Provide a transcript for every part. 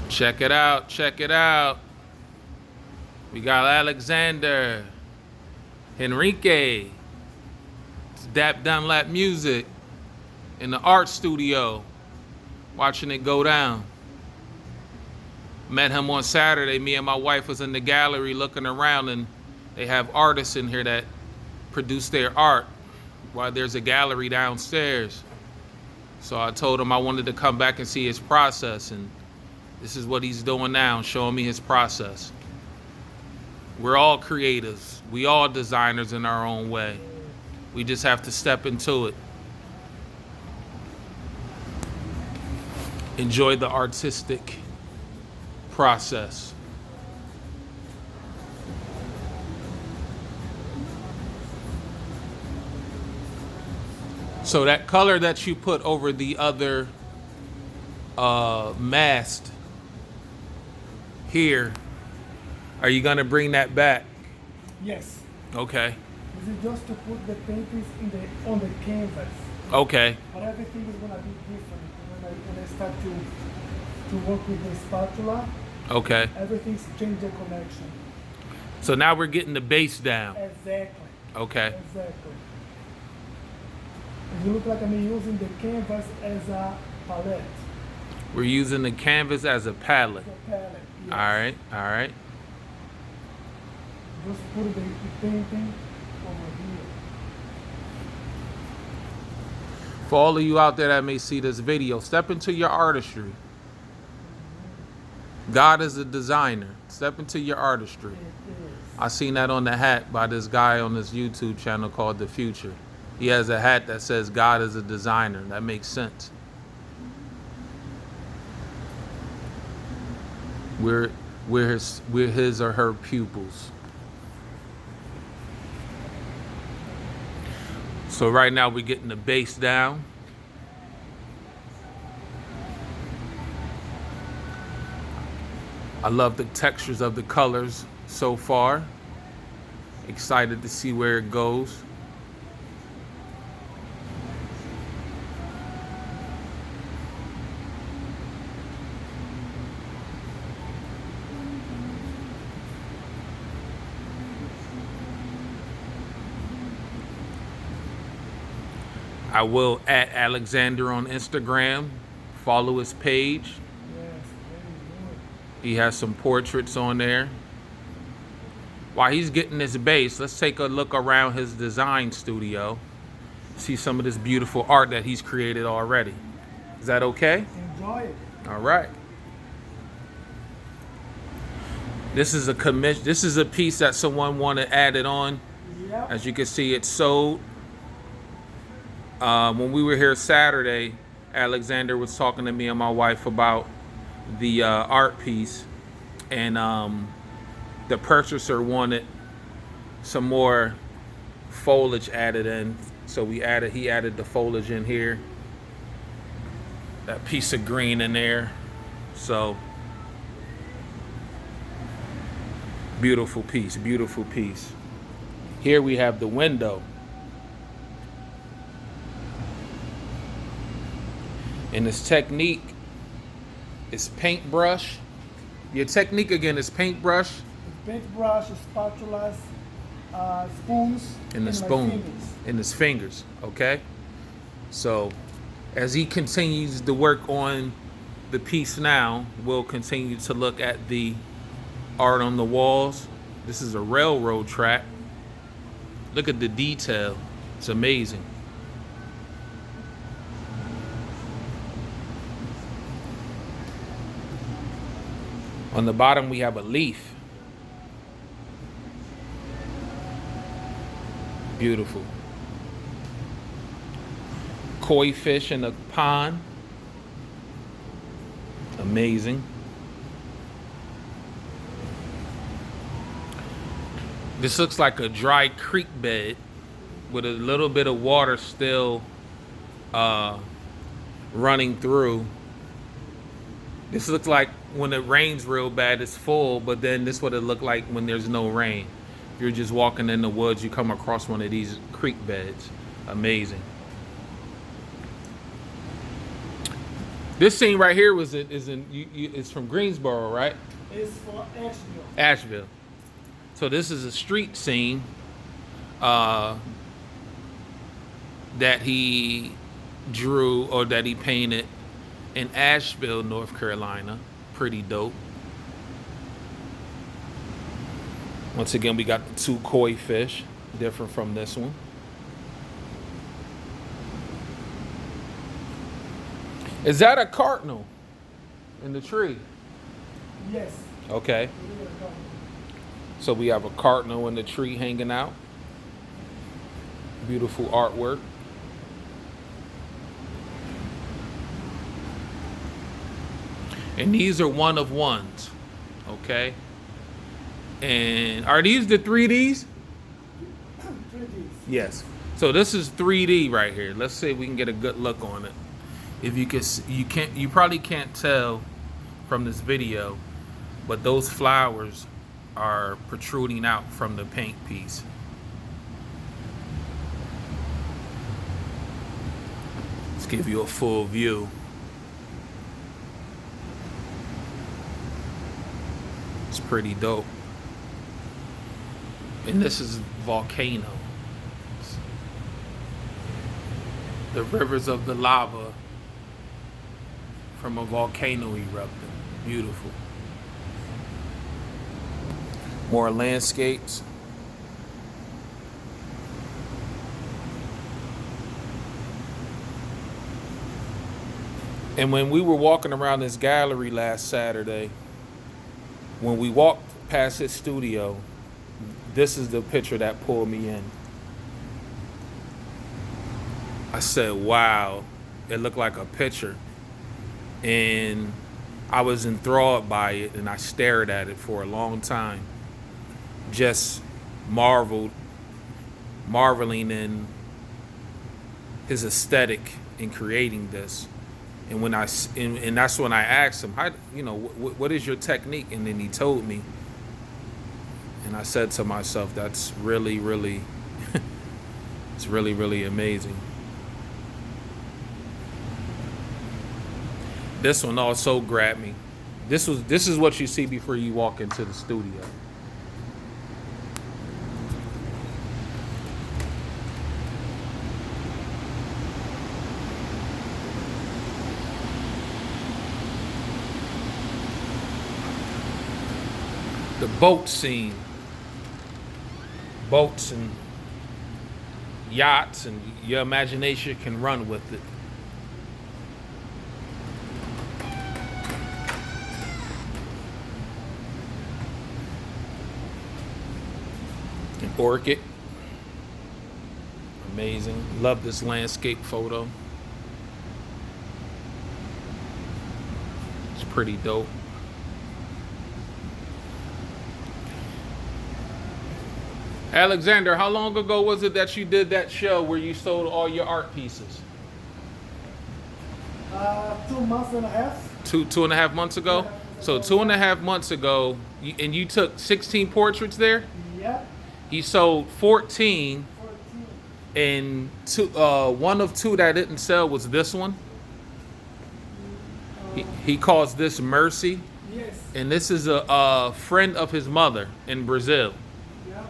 Check it out, check it out. We got Alexander, Henrique, Dunlap music in the art studio, watching it go down. Met him on Saturday. Me and my wife was in the gallery looking around, and they have artists in here that produce their art while there's a gallery downstairs. So I told him I wanted to come back and see his process, and this is what he's doing now, showing me his process. We're all creatives. We all designers in our own way. We just have to step into it. Enjoy the artistic process. So that color that you put over the other mast here, are you gonna bring that back? Yes. Okay. This is just to put the paintings on the canvas. Okay. But everything is gonna be different when I start to work with the spatula. Okay. Everything's change the connection. So now we're getting the base down. Exactly. Okay. Exactly. It look like I'm using the canvas as a palette. We're using the canvas as a palette. The palette. Yes. All right. All right. Just put the painting over here. For all of you out there that may see this video, step into your artistry. God is a designer. Step into your artistry. I seen that on the hat by this guy on this YouTube channel called The Future. He has a hat that says God is a designer. That makes sense. We're his or her pupils. So right now we're getting the base down. I love the textures of the colors so far. Excited to see where it goes. I will add Alexander on Instagram. Follow his page. Yes, very good. He has some portraits on there. While he's getting this base, let's take a look around his design studio. See some of this beautiful art that he's created already. Is that okay? Enjoy it. All right. This is a commission. This is a piece that someone wanted added on. Yep. As you can see, it's sold. When we were here Saturday, Alexander was talking to me and my wife about the art piece, and the purchaser wanted some more foliage added in, so he added the foliage in here, that piece of green in there. So beautiful piece, beautiful piece. Here we have the window. And this technique is paintbrush. Your technique again is paintbrush. Paintbrush, spatulas, spoons, And the my spoon. fingers. In his fingers, okay? So as he continues to work on the piece now, we'll continue to look at the art on the walls. This is a railroad track. Look at the detail. It's amazing. On the bottom, we have a leaf. Beautiful. Koi fish in a pond. Amazing. This looks like a dry creek bed with a little bit of water still running through. This looks like when it rains real bad, it's full, but then this is what it looked like when there's no rain. If you're just walking in the woods, you come across one of these creek beds. Amazing. This scene right here is from Greensboro, right? It's for Asheville. Asheville. So this is a street scene that he drew or that he painted in Asheville, North Carolina. Pretty dope. Once again, we got the 2 koi fish, different from this one. Is that a cardinal in the tree? Yes. Okay. So we have a cardinal in the tree hanging out. Beautiful artwork. And these are one of ones. Okay. And are these the 3Ds? 3Ds. Yes. So this is 3D right here. Let's see if we can get a good look on it. If you can, you probably can't tell from this video, but those flowers are protruding out from the paint piece. Let's give you a full view. It's pretty dope. And this is volcano. The rivers of the lava from a volcano erupting. Beautiful. More landscapes. And when we were walking around this gallery last Saturday, when we walked past his studio, this is the picture that pulled me in. I said, wow, it looked like a picture. And I was enthralled by it, and I stared at it for a long time. Just marveling in his aesthetic in creating this. And when and that's when I asked him, how, what is your technique? And then he told me. And I said to myself, that's really, really, it's really, really amazing. This one also grabbed me. This is what you see before you walk into the studio. The boat scene. Boats and yachts, and your imagination can run with it. An orchid. Amazing. Love this landscape photo. It's pretty dope. Alexander, how long ago was it that you did that show where you sold all your art pieces? 2 months and a half. 2.5 months ago? Yeah. So 2.5 months ago, and you took 16 portraits there? Yeah. He sold 14, 14. and one of 2 that didn't sell was this one. He calls this Mercy. Yes. And this is a friend of his mother in Brazil. Yeah.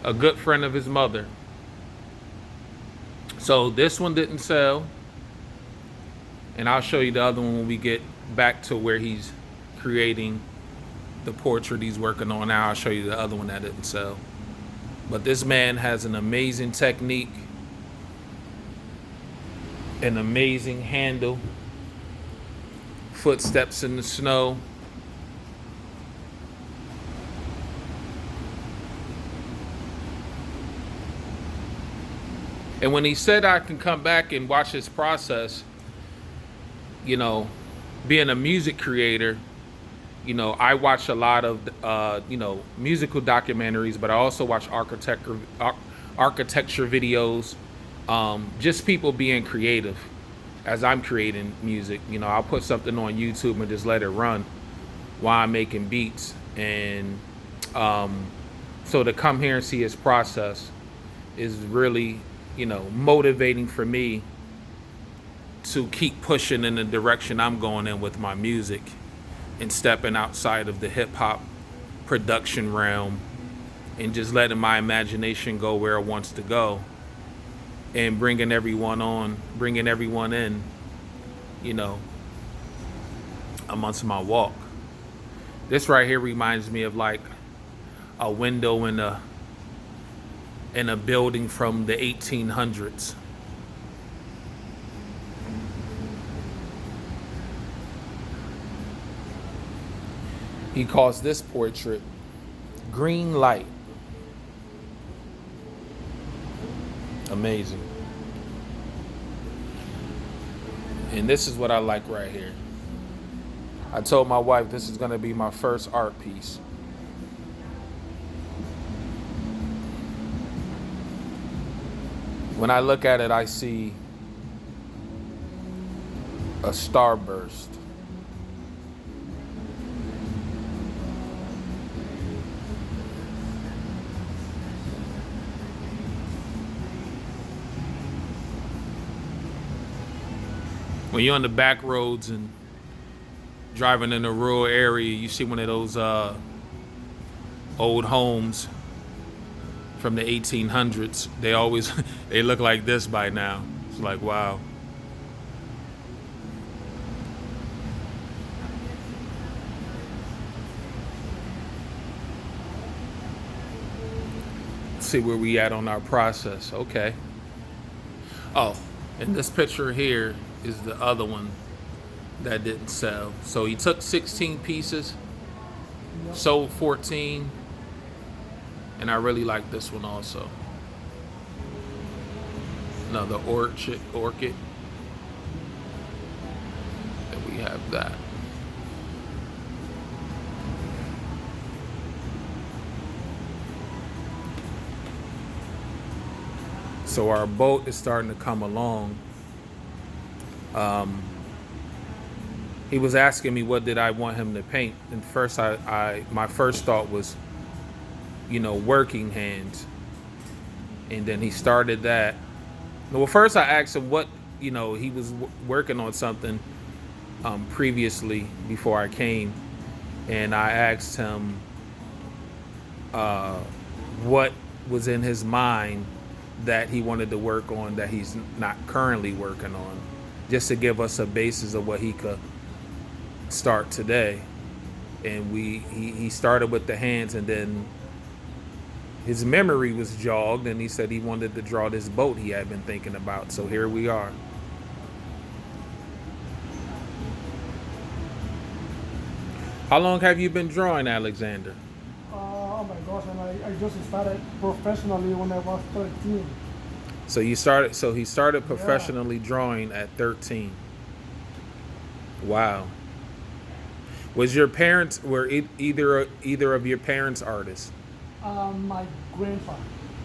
A good friend of his mother. So this one didn't sell. And I'll show you the other one when we get back to where he's creating the portrait he's working on now. I'll show you the other one that didn't sell. But this man has an amazing technique, an amazing handle, footsteps in the snow. And when he said I can come back and watch his process, being a music creator, I watch a lot of, musical documentaries, but I also watch architecture videos, just people being creative as I'm creating music. I'll put something on YouTube and just let it run while I'm making beats. And so to come here and see his process is really, motivating for me to keep pushing in the direction I'm going in with my music and stepping outside of the hip hop production realm and just letting my imagination go where it wants to go and bringing everyone in, you know, amongst my walk. This right here reminds me of like a window in a building from the 1800s. He calls this portrait Green Light. Amazing. And this is what I like right here. I told my wife this is going to be my first art piece. When I look at it, I see a starburst. When you're on the back roads and driving in a rural area, you see one of those old homes from the 1800s. They look like this by now. It's like, wow. Let's see where we at on our process. Okay. Oh, and this picture here is the other one that didn't sell. So he took 16 pieces, sold 14, and I really like this one also. Another orchid. And we have that. So our boat is starting to come along. He was asking me what did I want him to paint, and first my first thought was, you know, working hands, and then he started that. Well, first I asked him what, you know, he was working on something previously before I came, and I asked him what was in his mind that he wanted to work on that he's not currently working on, just to give us a basis of what he could start today. And he started with the hands, and then his memory was jogged, and he said he wanted to draw this boat he had been thinking about. So here we are. How long have you been drawing, Alexander? Oh my gosh, and I just started professionally when I was 13. So he started professionally drawing at 13. Wow. Were either of your parents artists? My grandpa.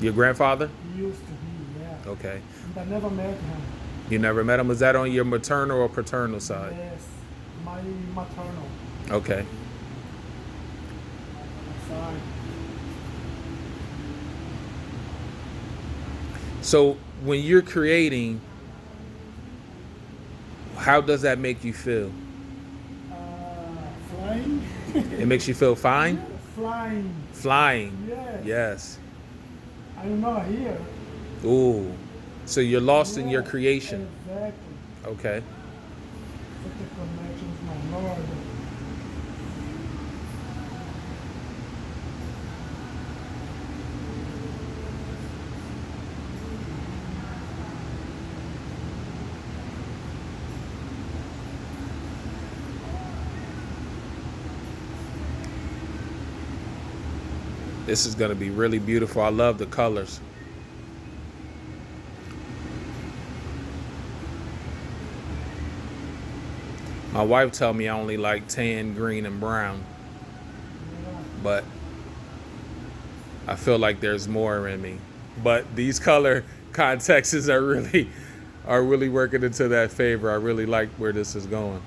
Your grandfather? He used to be, yeah. Okay. I never met him. You never met him? Was that on your maternal or paternal side? Yes, my maternal Okay. side. So when you're creating, how does that make you feel? Flying. It makes you feel fine? Flying. Flying. Yes. Yes. I'm not here. Ooh. So you're lost in your creation. Exactly. Okay. Such a connection with my Lord. This is going to be really beautiful. I love the colors. My wife told me I only like tan, green, and brown. But I feel like there's more in me. But these color contexts are really working into that favor. I really like where this is going.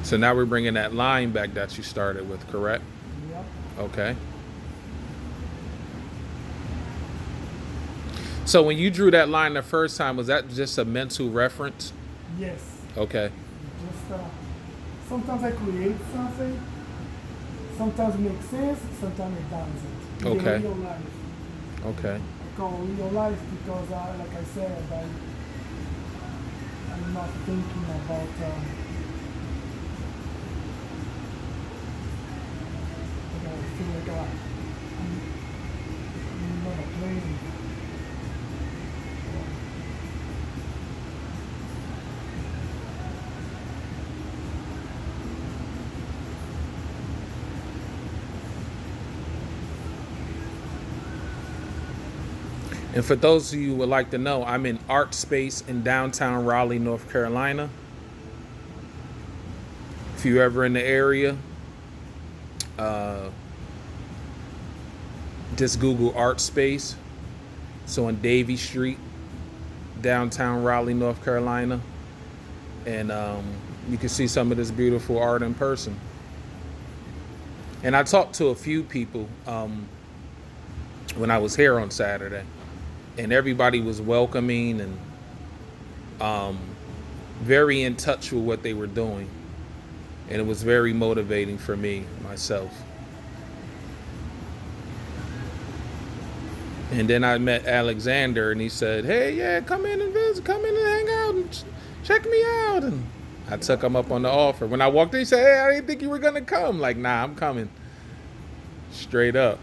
So now we're bringing that line back that you started with, correct? Yep. Okay. So when you drew that line the first time, was that just a mental reference? Yes. Okay. Just sometimes I create something. Sometimes it makes sense. Sometimes it doesn't. Okay. In real life. Okay. I call real life because, like I said, I'm not thinking about. I feel like I'm not playing. And for those of you who would like to know, I'm in Artspace in downtown Raleigh, North Carolina. If you're ever in the area, just Google Artspace. So on Davie Street, downtown Raleigh, North Carolina. And you can see some of this beautiful art in person. And I talked to a few people when I was here on Saturday. And everybody was welcoming and very in touch with what they were doing. And it was very motivating for me, myself. And then I met Alexander and he said, hey, yeah, come in and visit, come in and hang out and check me out. And I took him up on the offer. When I walked in, he said, hey, I didn't think you were going to come. Like, nah, I'm coming. Straight up.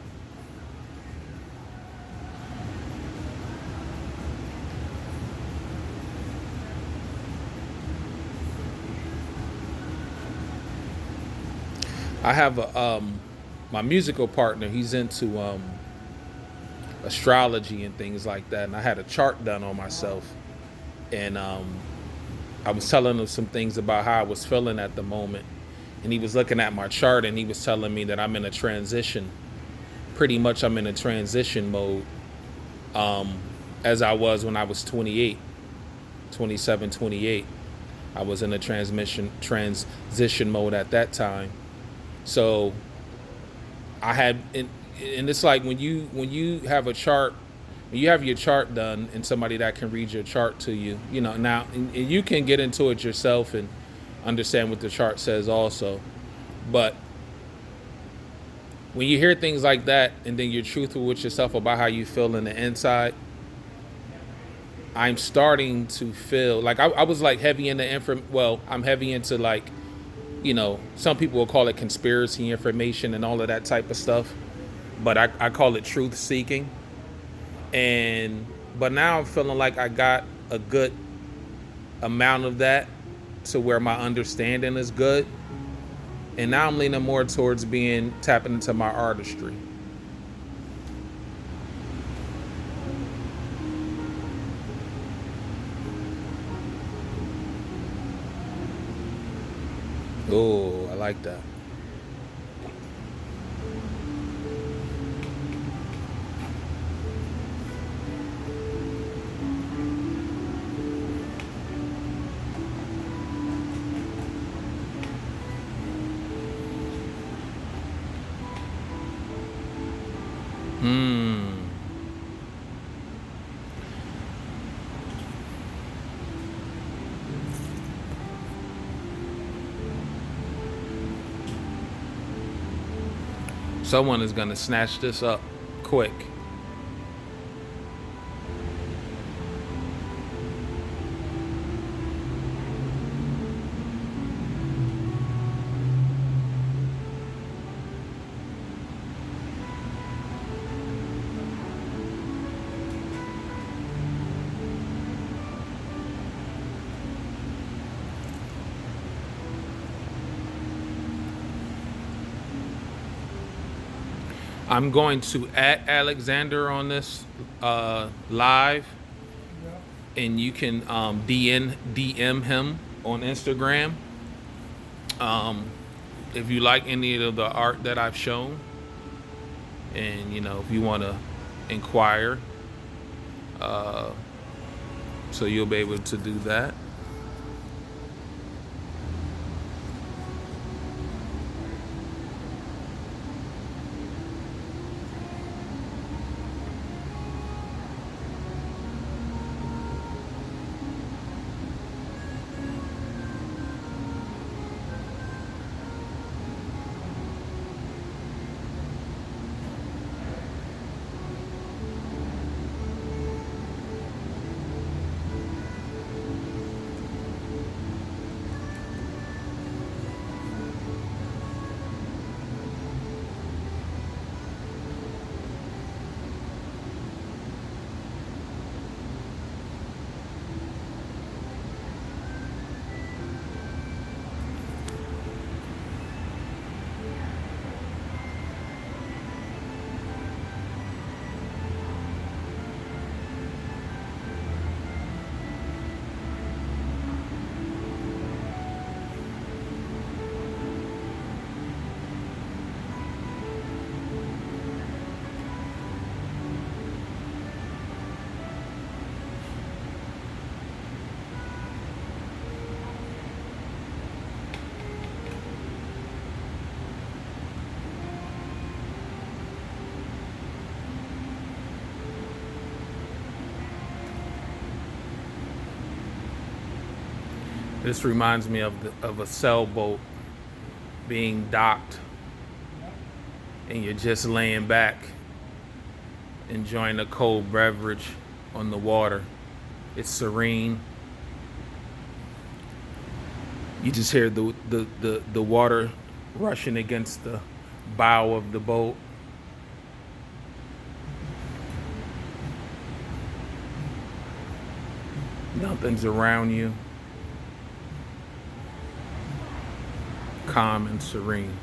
I have my musical partner. He's into astrology and things like that. And I had a chart done on myself. And I was telling him some things about how I was feeling at the moment. And he was looking at my chart and he was telling me that I'm in a transition. Pretty much I'm in a transition mode as I was when I was 27, 28. I was in a transition mode at that time. So I had, and it's like when you have a chart, when you have your chart done and somebody that can read your chart to you, you know, now and you can get into it yourself and understand what the chart says also. But when you hear things like that and then you're truthful with yourself about how you feel in the inside, I'm starting to feel like I was like heavy into I'm heavy into like, you know, some people will call it conspiracy information and all of that type of stuff. But I call it truth seeking. But now I'm feeling like I got a good amount of that to where my understanding is good. And now I'm leaning more towards tapping into my artistry. Oh, I like that. Someone is gonna snatch this up quick. I'm going to add Alexander on this live, and you can DM him on Instagram if you like any of the art that I've shown, and you know if you want to inquire, so you'll be able to do that. This reminds me of a sailboat being docked, and you're just laying back, enjoying a cold beverage on the water. It's serene. You just hear the water rushing against the bow of the boat. Nothing's around you. Calm and serene.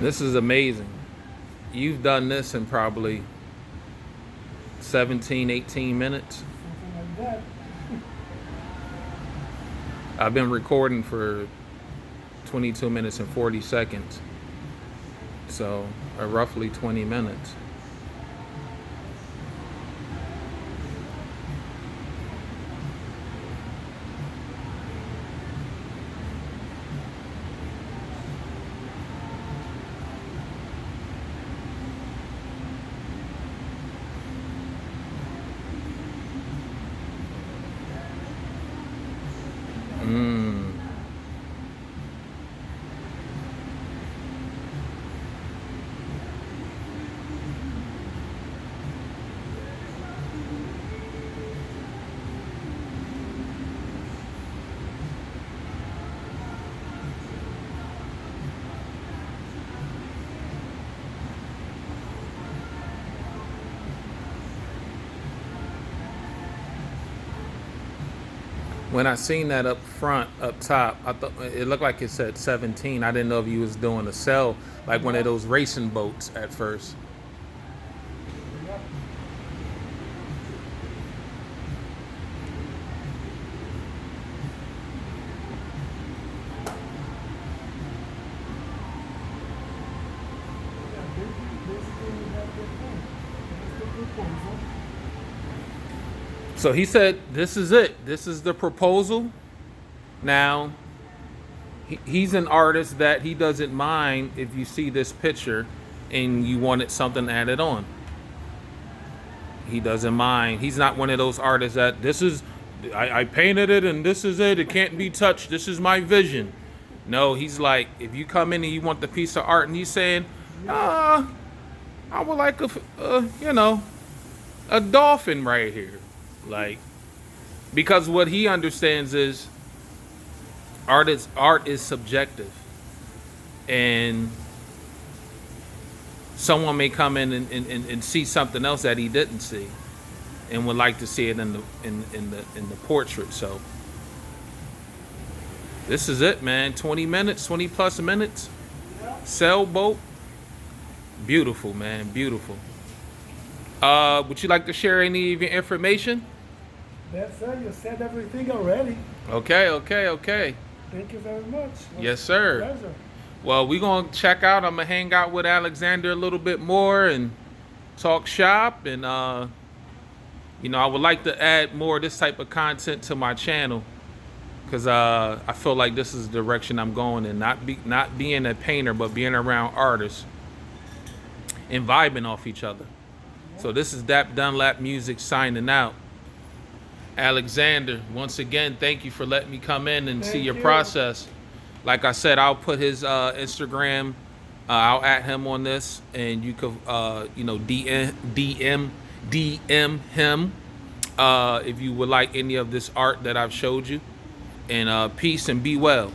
This is amazing. You've done this in probably 17, 18 minutes. Something like that. I've been recording for 22 minutes and 40 seconds. So, roughly 20 minutes. When I seen that up front, up top, I thought it looked like it said 17. I didn't know if you was doing a cell, like one of those racing boats at first. So he said, this is it. This is the proposal. Now, he's an artist that he doesn't mind if you see this picture and you wanted something added on. He doesn't mind. He's not one of those artists that I painted it and this is it. It can't be touched. This is my vision. No, he's like, if you come in and you want the piece of art and he's saying, I would like a dolphin right here. Like, because what he understands is art is subjective, and someone may come in and see something else that he didn't see and would like to see it in the portrait. So this is it, man. 20 minutes, 20 plus minutes. Sailboat. Beautiful, man. Beautiful. Would you like to share any of your information? That's it. You said everything already. Okay. Thank you very much. Yes, sir. Pleasure. Well, we're going to check out. I'm going to hang out with Alexander a little bit more and talk shop. And, I would like to add more of this type of content to my channel because I feel like this is the direction I'm going in. Not being a painter, but being around artists and vibing off each other. So this is Dunlap Music signing out. Alexander, once again, thank you for letting me come in and see your process. Like I said, I'll put his Instagram. I'll add him on this, and you could, DM him if you would like any of this art that I've showed you. And peace and be well.